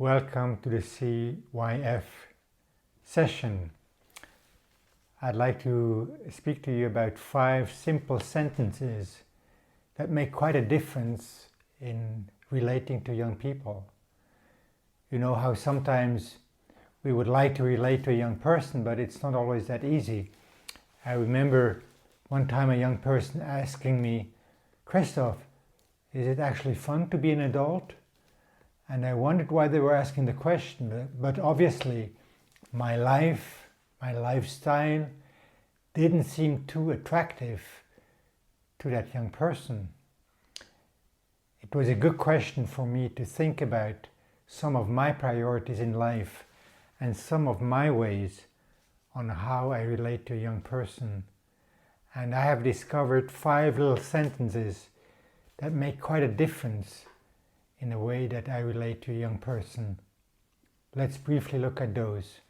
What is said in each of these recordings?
Welcome to the CYF session. I'd like to speak to you about 5 simple sentences that make quite a difference in relating to young people. You know how sometimes we would like to relate to a young person, but it's not always that easy. I remember one time a young person asking me, "Christoph, is it actually fun to be an adult?" And I wondered why they were asking the question, but obviously my lifestyle didn't seem too attractive to that young person. It was a good question for me to think about some of my priorities in life and some of my ways on how I relate to a young person. And I have discovered 5 little sentences that make quite a difference in the way that I relate to a young person. Let's briefly look at those.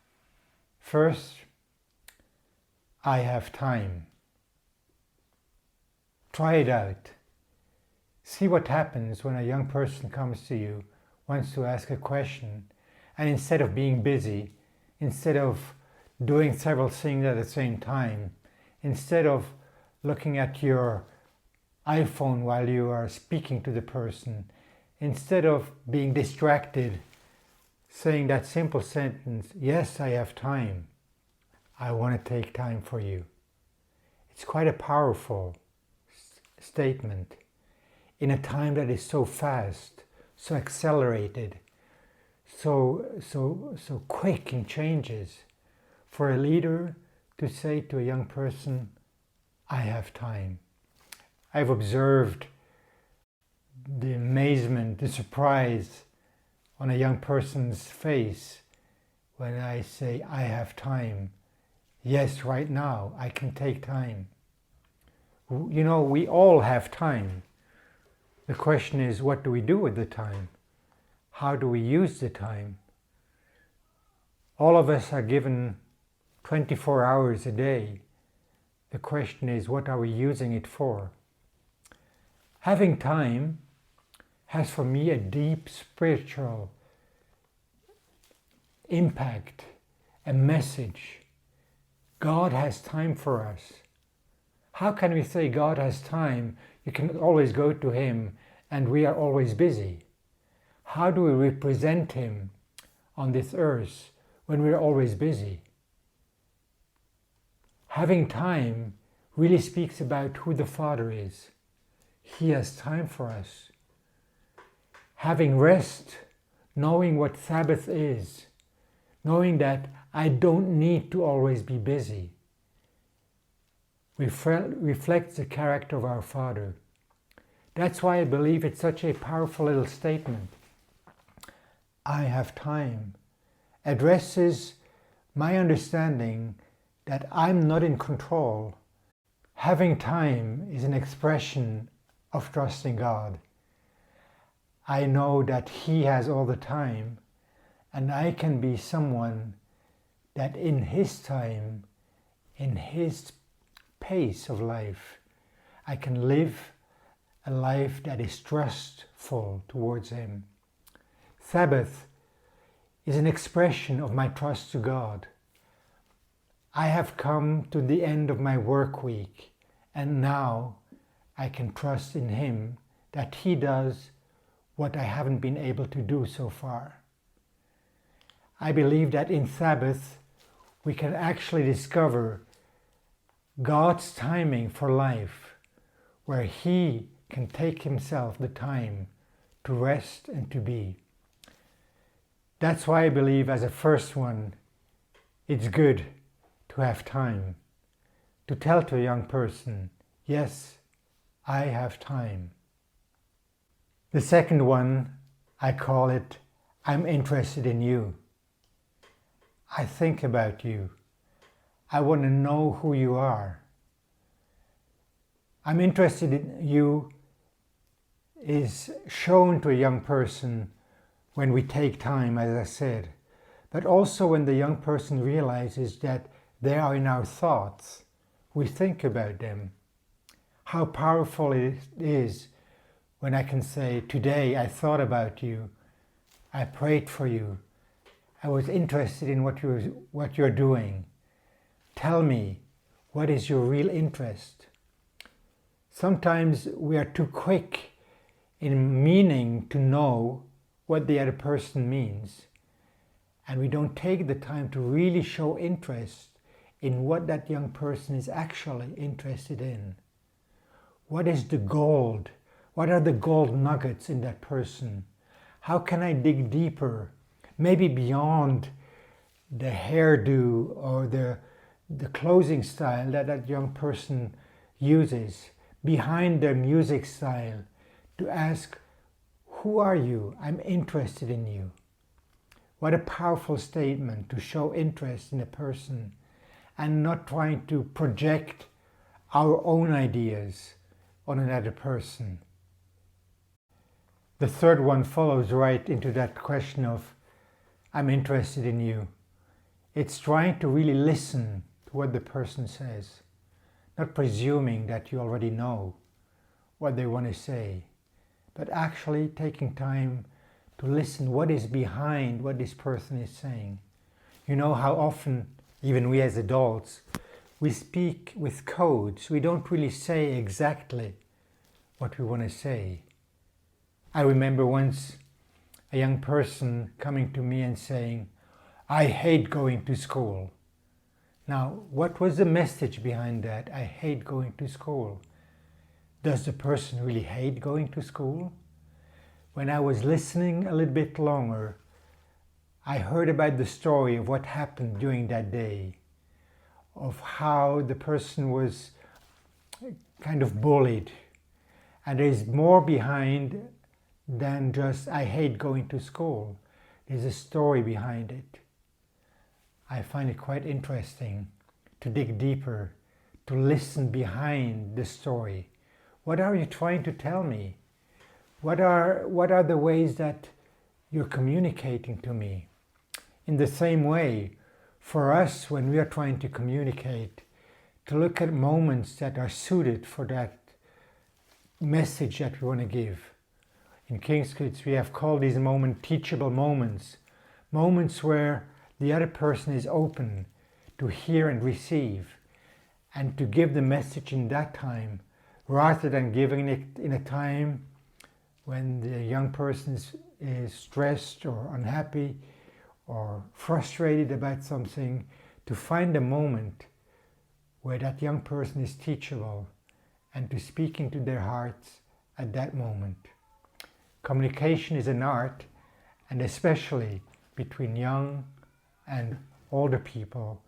First, I have time. Try it out. See what happens when a young person comes to you, wants to ask a question, and instead of being busy, instead of doing several things at the same time, instead of looking at your iPhone while you are speaking to the person, instead of being distracted, saying that simple sentence, "Yes, I have time. I want to take time for you." It's quite a powerful statement in a time that is so fast, so accelerated, so quick in changes. For a leader to say to a young person, "I have time." I've observed the amazement, the surprise on a young person's face when I say, "I have time." Yes, right now, I can take time. You know, we all have time. The question is, what do we do with the time? How do we use the time? All of us are given 24 hours a day. The question is, what are we using it for? Having time has for me a deep spiritual impact, a message. God has time for us. How can we say God has time? You can always go to Him and we are always busy. How do we represent Him on this earth when we are always busy? Having time really speaks about who the Father is. He has time for us. Having rest, knowing what Sabbath is, knowing that I don't need to always be busy, reflects the character of our Father. That's why I believe it's such a powerful little statement. I have time addresses my understanding that I'm not in control. Having time is an expression of trusting God. I know that He has all the time, and I can be someone that in His time, in His pace of life, I can live a life that is trustful towards Him. Sabbath is an expression of my trust to God. I have come to the end of my work week, and now I can trust in Him that He does what I haven't been able to do so far. I believe that in Sabbath we can actually discover God's timing for life, where He can take Himself the time to rest and to be. That's why I believe, as a first one, it's good to have time, to tell to a young person, "Yes, I have time." The second one, I call it, "I'm interested in you." I think about you. I want to know who you are. "I'm interested in you" is shown to a young person when we take time, as I said, but also when the young person realizes that they are in our thoughts. We think about them. How powerful it is when I can say, "Today I thought about you. I prayed for you. I was interested in what you're doing. Tell me, what is your real interest? Sometimes we are too quick in meaning to know what the other person means, and we don't take the time to really show interest in what that young person is actually interested in. What is the gold? What are the gold nuggets in that person? How can I dig deeper, maybe beyond the hairdo or the clothing style that that young person uses, behind their music style, to ask, who are you? I'm interested in you. What a powerful statement to show interest in a person and not trying to project our own ideas on another person. The third one follows right into that question of, I'm interested in you. It's trying to really listen to what the person says, not presuming that you already know what they want to say, but actually taking time to listen what is behind what this person is saying. You know how often, even we as adults, we speak with codes. We don't really say exactly what we want to say. I remember once a young person coming to me and saying, I hate going to school. Now, what was the message behind that? I hate going to school. Does the person really hate going to school? When I was listening a little bit longer, I heard about the story of what happened during that day, of how the person was kind of bullied. And there's more behind than just, I hate going to school. There's a story behind it. I find it quite interesting to dig deeper, to listen behind the story. What are you trying to tell me? What are the ways that you're communicating to me? In the same way, for us, when we are trying to communicate, to look at moments that are suited for that message that we want to give. In King's Kids, we have called these moments teachable moments, moments where the other person is open to hear and receive, and to give the message in that time, rather than giving it in a time when the young person is stressed or unhappy or frustrated about something, to find a moment where that young person is teachable and to speak into their hearts at that moment. Communication is an art, and especially between young and older people,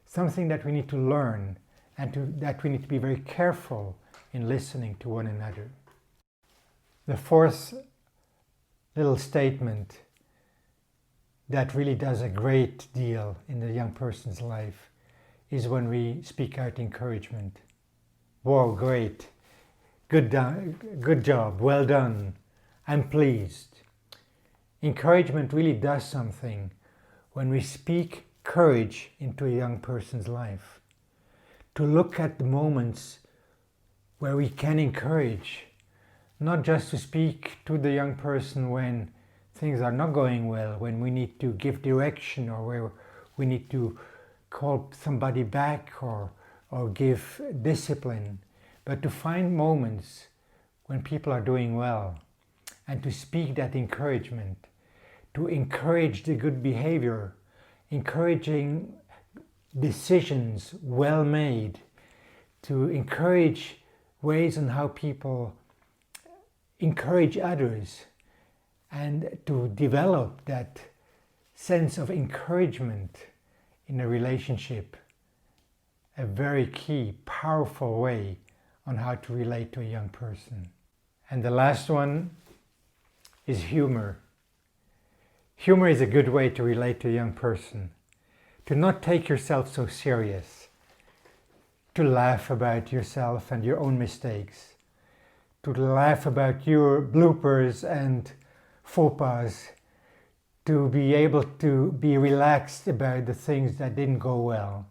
something that we need to learn and that we need to be very careful in listening to one another. The fourth little statement that really does a great deal in the young person's life is when we speak out encouragement. Whoa, great. Good job. Well done. I'm pleased. Encouragement really does something when we speak courage into a young person's life. To look at the moments where we can encourage, not just to speak to the young person when things are not going well, when we need to give direction or where we need to call somebody back or give discipline, but to find moments when people are doing well and to speak that encouragement, to encourage the good behavior, encouraging decisions well made, to encourage ways on how people encourage others, and to develop that sense of encouragement in a relationship. A very key, powerful way on how to relate to a young person. And the last one is humor. Humor is a good way to relate to a young person. To not take yourself so serious. To laugh about yourself and your own mistakes. To laugh about your bloopers and faux pas. To be able to be relaxed about the things that didn't go well.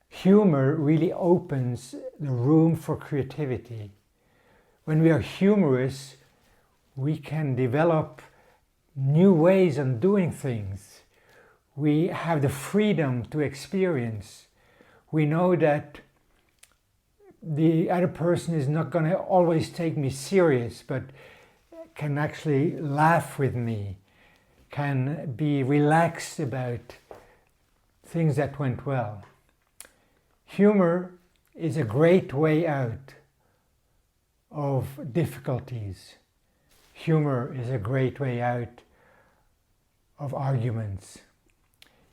Humor really opens the room for creativity. When we are humorous, we can develop new ways of doing things. We have the freedom to experience. We know that the other person is not going to always take me serious, but can actually laugh with me, can be relaxed about things that went well. Humor is a great way out of difficulties. Humor is a great way out of arguments.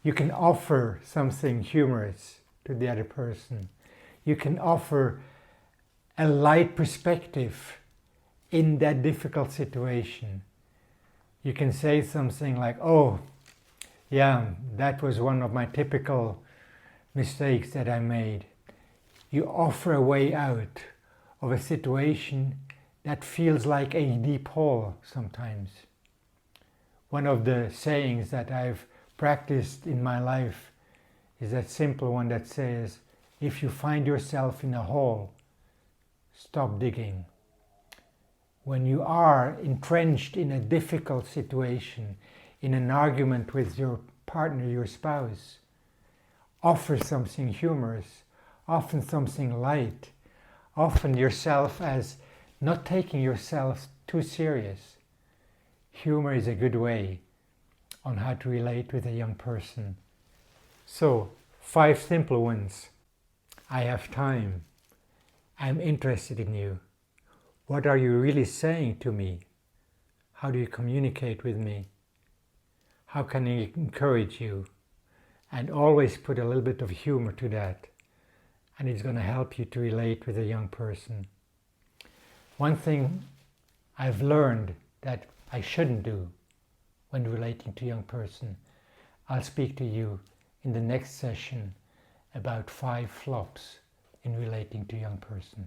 You can offer something humorous to the other person. You can offer a light perspective in that difficult situation. You can say something like, oh, yeah, that was one of my typical mistakes that I made. You offer a way out of a situation that feels like a deep hole sometimes. One of the sayings that I've practiced in my life is that simple one that says, if you find yourself in a hole, stop digging. When you are entrenched in a difficult situation, in an argument with your partner, your spouse, offer something humorous, often something light, often yourself as not taking yourself too serious. Humor is a good way on how to relate with a young person. So, 5 simple ones. I have time. I'm interested in you. What are you really saying to me? How do you communicate with me? How can I encourage you? And always put a little bit of humor to that. And it's going to help you to relate with a young person. One thing I've learned that I shouldn't do when relating to a young person, I'll speak to you in the next session about 5 flops in relating to a young person.